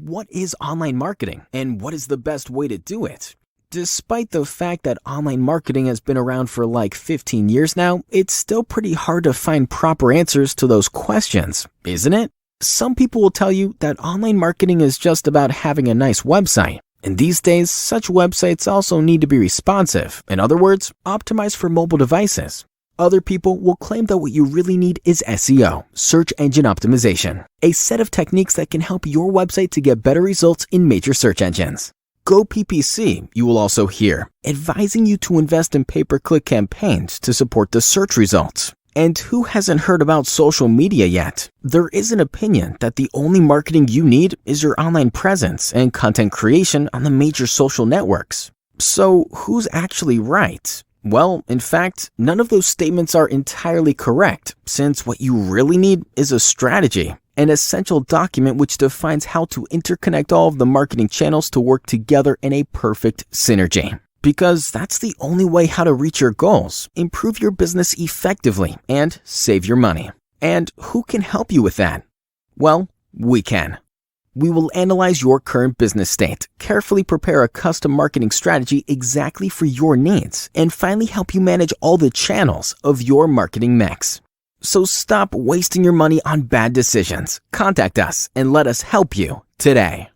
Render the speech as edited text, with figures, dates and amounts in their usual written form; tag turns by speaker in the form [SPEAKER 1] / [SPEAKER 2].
[SPEAKER 1] what is online marketing and what is the best way to do it? Despite the fact that online marketing has been around for like 15 years now, it's still pretty hard to find proper answers to those questions, isn't it? Some people will tell you that online marketing is just about having a nice website. And these days, such websites also need to be responsive. In other words, optimized for mobile devices. Other people will claim that what you really need is SEO, search engine optimization, a set of techniques that can help your website to get better results in major search engines. Go PPC, you will also hear, advising you to invest in pay-per-click campaigns to support the search results. And who hasn't heard about social media yet? There is an opinion that the only marketing you need is your online presence and content creation on the major social networks. So who's actually right? Well, in fact, none of those statements are entirely correct, since what you really need is a strategy, an essential document which defines how to interconnect all of the marketing channels to work together in a perfect synergy. Because that's the only way how to reach your goals, improve your business effectively, and save your money. And who can help you with that? Well, we can. We will analyze your current business state, carefully prepare a custom marketing strategy exactly for your needs, and finally help you manage all the channels of your marketing mix. So stop wasting your money on bad decisions. Contact us and let us help you today.